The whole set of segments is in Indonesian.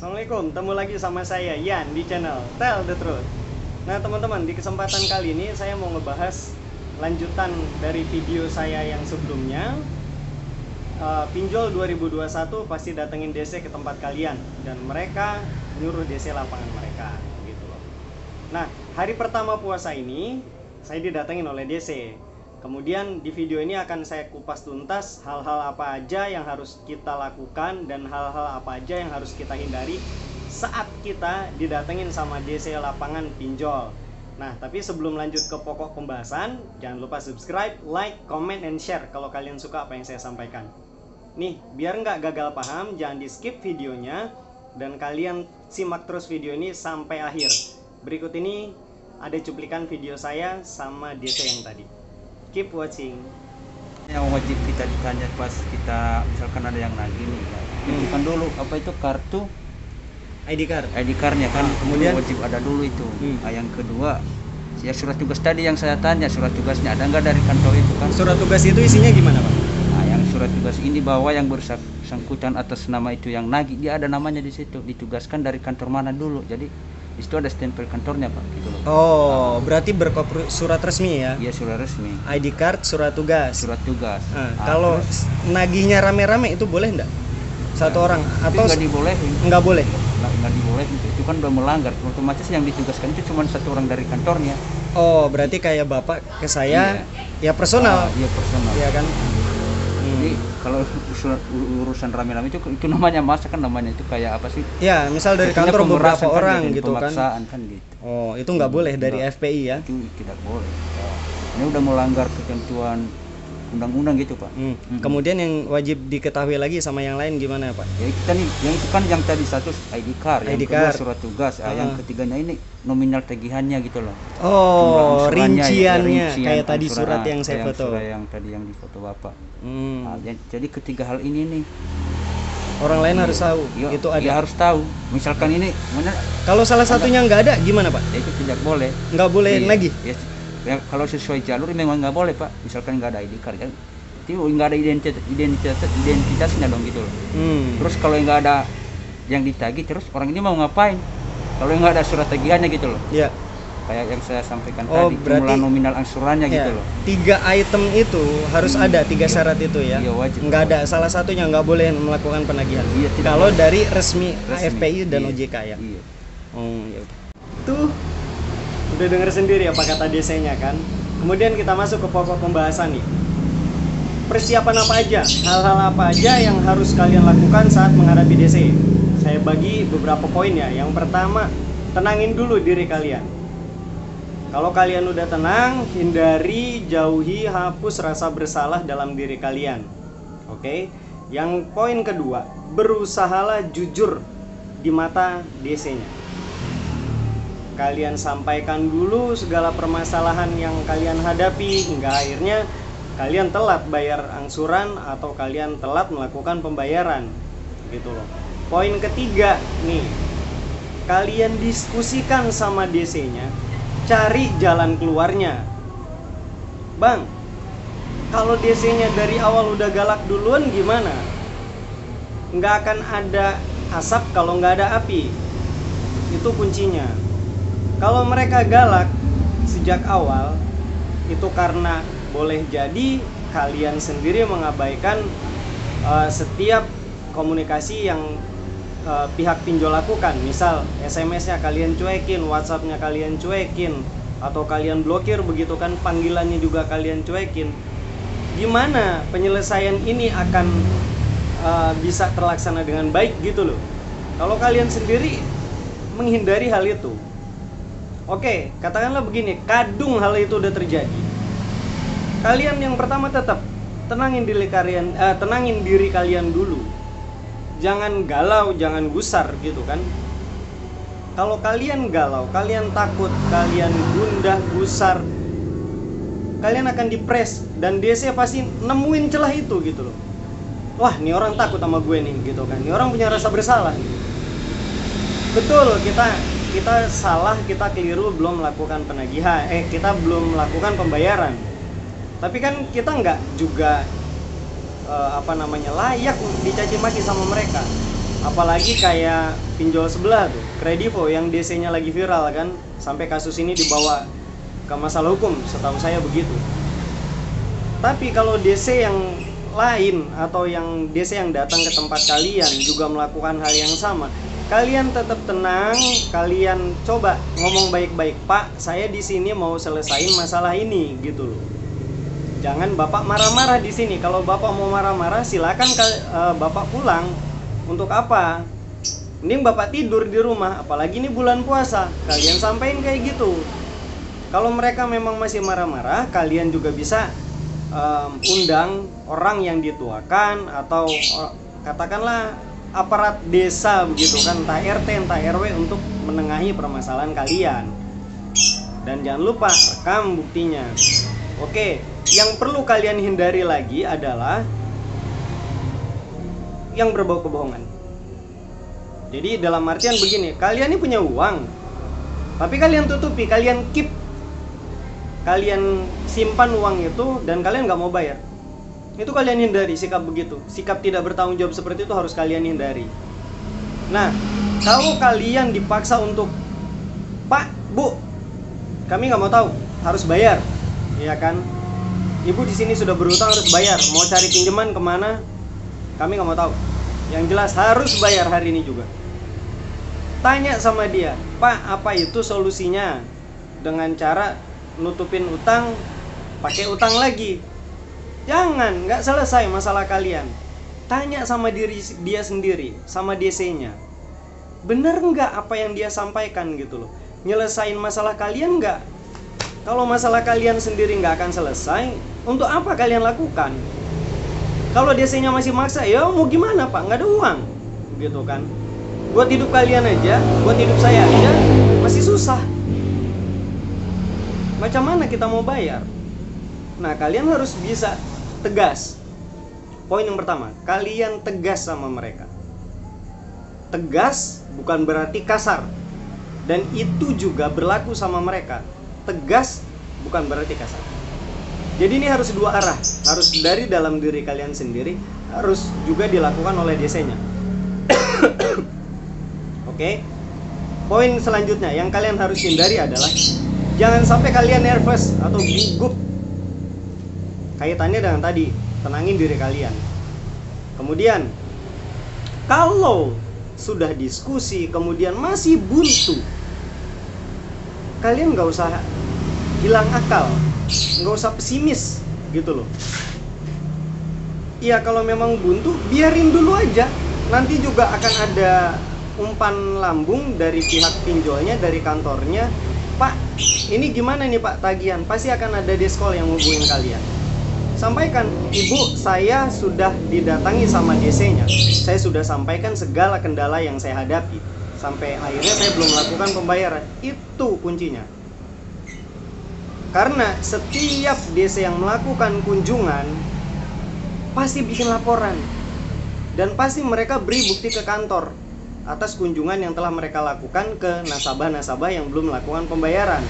Assalamualaikum, ketemu lagi sama saya Yan di channel Tell the Truth. Nah teman-teman, di kesempatan kali ini saya mau ngebahas lanjutan dari video saya yang sebelumnya. Pinjol 2021 pasti datengin DC ke tempat kalian dan mereka nyuruh DC lapangan mereka gitu loh. Nah, hari pertama puasa ini saya didatengin oleh DC. Kemudian di video ini akan saya kupas tuntas hal-hal apa aja yang harus kita lakukan dan hal-hal apa aja yang harus kita hindari saat kita didatengin sama DC lapangan pinjol. Nah, tapi sebelum lanjut ke pokok pembahasan, jangan lupa subscribe, like, comment, and share kalau kalian suka apa yang saya sampaikan. Nih, biar nggak gagal paham, jangan di skip videonya dan kalian simak terus video ini sampai akhir. Berikut ini ada cuplikan video saya sama DC yang tadi. Keep watching. Yang wajib kita ditanya pas kita misalkan ada yang nagih nih, tunjukkan dulu apa itu kartu ID card. ID cardnya kan, kemudian wajib ada dulu itu. Yang kedua, ya surat tugas tadi yang saya tanya, surat tugasnya ada nggak dari kantor itu kan? Surat tugas itu isinya gimana Pak? Nah, yang surat tugas ini bahwa yang bersangkutan atas nama itu yang nagih, dia ada namanya di situ, ditugaskan dari kantor mana dulu. Jadi di situ ada stempel kantornya Pak, gitu loh. Oh, berarti berkopi surat resmi ya? Iya, surat resmi. ID card, surat tugas. Surat tugas. Kalau nagihnya rame-rame itu boleh enggak? Satu orang atau nggak dibolehin? Nggak boleh. Nggak dibolehin, itu kan udah melanggar. Otomatis yang ditugaskan itu cuma satu orang dari kantornya. Oh, berarti kayak Bapak ke saya ya personal. Iya, personal. Iya kan? Jadi kalau urusan rame-rame itu namanya masa kan, namanya itu kayak apa sih? Ya, misal dari Artinya kantor beberapa kan, orang gitu kan. Pemaksaan kan gitu. Oh, itu nggak boleh dari FPI ya? Itu tidak boleh. Ini udah melanggar ketentuan undang-undang gitu Pak. Kemudian yang wajib diketahui lagi sama yang lain gimana Pak? Ya kita nih, yang itu kan yang tadi satu ID card, yang kedua surat tugas, yang ketiganya ini nominal tagihannya gitu loh. Oh, rinciannya rincian kayak tadi surat yang saya foto. Yang tadi yang difoto Bapak. Nah, jadi ketiga hal ini nih orang lain harus tahu. Itu ada. Ya harus tahu. Misalkan ini kalau salah satunya nggak ada gimana Pak? Ya, itu tidak boleh. Nggak boleh lagi. Ya, kalau sesuai jalur memang nggak boleh Pak. Misalkan nggak ada ID card kan, itu nggak ada identitasnya dong gitu loh. Terus kalau nggak ada yang ditagih, terus orang ini mau ngapain? Kalau nggak ada surat tagihannya gitu loh. Iya. Kayak yang saya sampaikan tadi, jumlah nominal angsurannya gitu loh. 3 item itu harus ada, 3 syarat itu ya. Iya, wajib. Nggak ada salah satunya nggak boleh melakukan penagihan. Iya, kalau dari resmi AFPI dan OJK ya. Iya. Oh, ya udah. Tuh udah denger sendiri apa kata DC-nya kan. Kemudian kita masuk ke pokok pembahasan nih. Persiapan apa aja, hal-hal apa aja yang harus kalian lakukan saat menghadapi DC. Saya bagi beberapa poin ya. Yang pertama, tenangin dulu diri kalian. Kalau kalian udah tenang, hindari, jauhi, hapus rasa bersalah dalam diri kalian. Oke. Yang poin kedua, berusahalah jujur di mata DC-nya. Kalian sampaikan dulu segala permasalahan yang kalian hadapi hingga akhirnya kalian telat bayar angsuran atau kalian telat melakukan pembayaran gitu loh. Poin ketiga nih, kalian diskusikan sama DC-nya, cari jalan keluarnya. Bang, kalau DC-nya dari awal udah galak duluan gimana? Nggak akan ada asap kalau nggak ada api. Itu kuncinya. Kalau mereka galak sejak awal, itu karena boleh jadi kalian sendiri mengabaikan setiap komunikasi yang pihak pinjol lakukan. Misal SMS-nya kalian cuekin, WhatsApp-nya kalian cuekin, atau kalian blokir begitu kan, panggilannya juga kalian cuekin. Gimana penyelesaian ini akan bisa terlaksana dengan baik gitu loh, kalau kalian sendiri menghindari hal itu. Oke, katakanlah begini, kadung hal itu udah terjadi. Kalian yang pertama tetap tenangin diri kalian dulu. Jangan galau, jangan gusar gitu kan. Kalau kalian galau, kalian takut, kalian gundah, gusar, kalian akan depres dan DC pasti nemuin celah itu gitu loh. Wah, nih orang takut sama gue nih gitu kan. Nih orang punya rasa bersalah. Betul, kita salah, kita keliru belum melakukan penagihan, kita belum melakukan pembayaran. Tapi kan kita nggak juga layak dicaci maki sama mereka. Apalagi kayak pinjol sebelah tuh, Kredivo yang DC-nya lagi viral kan, sampai kasus ini dibawa ke masalah hukum, setahu saya begitu. Tapi kalau DC yang lain atau yang DC yang datang ke tempat kalian juga melakukan hal yang sama, kalian tetap tenang, kalian coba ngomong baik-baik, Pak, saya di sini mau selesain masalah ini gitu loh. Jangan Bapak marah-marah di sini. Kalau Bapak mau marah-marah, silakan Bapak pulang. Untuk apa? Mending Bapak tidur di rumah, apalagi ini bulan puasa. Kalian sampaikan kayak gitu. Kalau mereka memang masih marah-marah, kalian juga bisa undang orang yang dituakan atau katakanlah aparat desa begitu kan, entah RT entah RW untuk menengahi permasalahan kalian. Dan jangan lupa rekam buktinya. Oke, yang perlu kalian hindari lagi adalah yang berbau kebohongan. Jadi dalam artian begini, kalian ini punya uang, tapi kalian tutupi, kalian keep, kalian simpan uang itu dan kalian nggak mau bayar. Itu kalian hindari sikap begitu. Sikap tidak bertanggung jawab seperti itu harus kalian hindari. Nah, kalau kalian dipaksa untuk, Pak, Bu, kami nggak mau tahu, harus bayar, ya kan? Ibu di sini sudah berutang, harus bayar. Mau cari pinjaman kemana? Kami nggak mau tahu. Yang jelas harus bayar hari ini juga. Tanya sama dia, Pak, apa itu solusinya? Dengan cara nutupin utang, pakai utang lagi. Jangan, nggak selesai masalah kalian. Tanya sama dia sendiri, sama DC-nya. Bener nggak apa yang dia sampaikan gitu loh? Nyelesain masalah kalian nggak? Kalau masalah kalian sendiri nggak akan selesai, untuk apa kalian lakukan? Kalau DC-nya masih maksa, ya mau gimana Pak? Nggak ada uang, gitu kan? Buat hidup kalian aja, buat hidup saya aja, masih susah. Macam mana kita mau bayar? Nah, kalian harus bisa tegas. Poin yang pertama, kalian tegas sama mereka. Tegas bukan berarti kasar. Dan itu juga berlaku sama mereka. Tegas bukan berarti kasar. Jadi ini harus dua arah. Harus dari dalam diri kalian sendiri, harus juga dilakukan oleh DC-nya. Oke. Poin selanjutnya yang kalian harus hindari adalah jangan sampai kalian nervous atau gugup. Kaitannya dengan tadi, tenangin diri kalian. Kemudian, kalau sudah diskusi kemudian masih buntu, kalian nggak usah hilang akal, nggak usah pesimis gitu loh. Iya, kalau memang buntu, biarin dulu aja. Nanti juga akan ada umpan lambung dari pihak pinjolnya, dari kantornya. Pak, ini gimana nih Pak tagihan? Pasti akan ada deskol yang hubungin kalian. Sampaikan, Ibu, saya sudah didatangi sama DC-nya. Saya sudah sampaikan segala kendala yang saya hadapi. Sampai akhirnya saya belum melakukan pembayaran. Itu kuncinya. Karena setiap DC yang melakukan kunjungan pasti bikin laporan. Dan pasti mereka beri bukti ke kantor atas kunjungan yang telah mereka lakukan ke nasabah-nasabah yang belum melakukan pembayaran.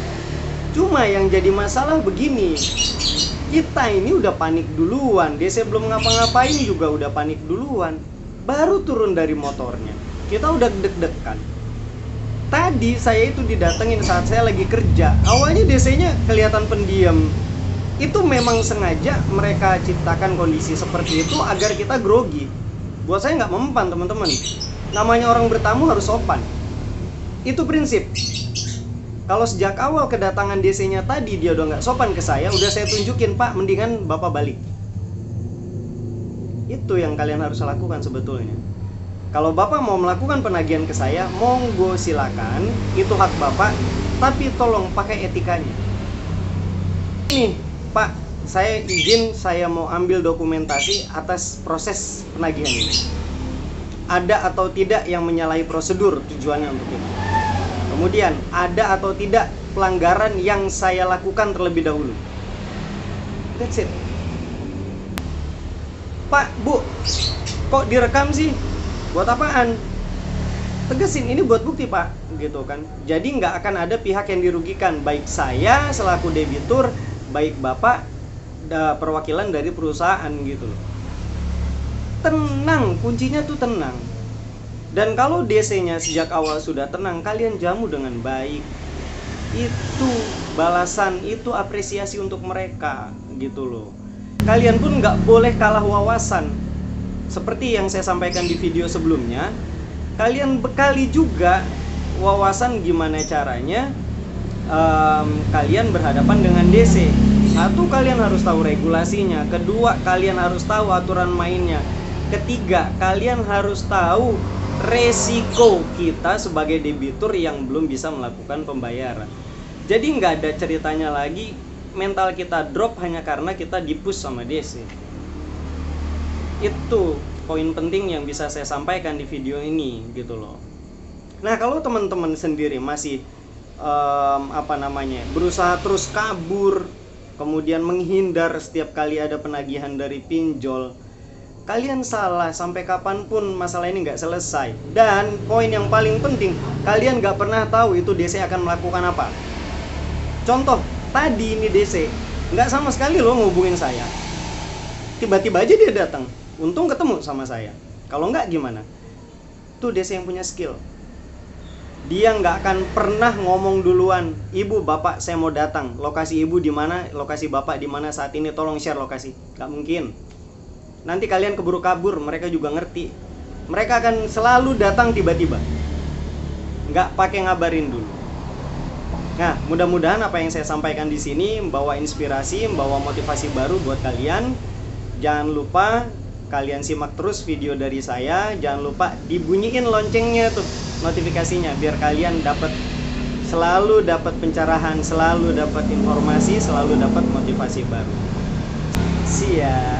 Cuma yang jadi masalah begini, kita ini udah panik duluan. DC belum ngapa-ngapain juga udah panik duluan. Baru turun dari motornya, kita udah deg-degan. Tadi saya itu didatengin saat saya lagi kerja. Awalnya DC-nya kelihatan pendiam. Itu memang sengaja mereka ciptakan kondisi seperti itu agar kita grogi. Buat saya nggak mempan, teman-teman. Namanya orang bertamu harus sopan. Itu prinsip. Kalau sejak awal kedatangan DC-nya tadi dia udah nggak sopan ke saya, udah saya tunjukin, Pak, mendingan Bapak balik. Itu yang kalian harus lakukan sebetulnya. Kalau Bapak mau melakukan penagihan ke saya, monggo silakan, itu hak Bapak, tapi tolong pakai etikanya. Nih, Pak, saya izin, saya mau ambil dokumentasi atas proses penagihan ini. Ada atau tidak yang menyalahi prosedur tujuannya untuk itu. Kemudian, ada atau tidak pelanggaran yang saya lakukan terlebih dahulu. That's it. Pak, Bu, kok direkam sih? Buat apaan? Tegesin, ini buat bukti Pak, gitu kan. Jadi nggak akan ada pihak yang dirugikan, baik saya selaku debitur, baik Bapak perwakilan dari perusahaan gitu loh. Tenang, kuncinya tuh tenang. Dan kalau DC-nya sejak awal sudah tenang, kalian jamu dengan baik, itu balasan, itu apresiasi untuk mereka gitu loh. Kalian pun nggak boleh kalah wawasan. Seperti yang saya sampaikan di video sebelumnya, kalian bekali juga wawasan gimana caranya kalian berhadapan dengan DC. Satu, kalian harus tahu regulasinya. Kedua, kalian harus tahu aturan mainnya. Ketiga, kalian harus tahu resiko kita sebagai debitur yang belum bisa melakukan pembayaran. Jadi nggak ada ceritanya lagi mental kita drop hanya karena kita dipush sama DC. Itu poin penting yang bisa saya sampaikan di video ini gitu loh. Nah, kalau teman-teman sendiri masih berusaha terus kabur, kemudian menghindar setiap kali ada penagihan dari pinjol, kalian salah. Sampai kapanpun masalah ini nggak selesai. Dan poin yang paling penting, kalian nggak pernah tahu itu DC akan melakukan apa. Contoh, tadi ini DC nggak sama sekali loh ngubungin saya. Tiba-tiba aja dia datang. Untung ketemu sama saya. Kalau nggak gimana? Tuh DC yang punya skill. Dia nggak akan pernah ngomong duluan, "Ibu, bapak, saya mau datang. Lokasi ibu di mana? Lokasi bapak di mana saat ini? Tolong share lokasi." Nggak mungkin. Nanti kalian keburu kabur, mereka juga ngerti. Mereka akan selalu datang tiba-tiba. Nggak pakai ngabarin dulu. Nah, mudah-mudahan apa yang saya sampaikan di sini membawa inspirasi, membawa motivasi baru buat kalian. Jangan lupa kalian simak terus video dari saya. Jangan lupa dibunyiin loncengnya tuh, notifikasinya, biar kalian selalu dapat pencerahan, selalu dapat informasi, selalu dapat motivasi baru. See ya.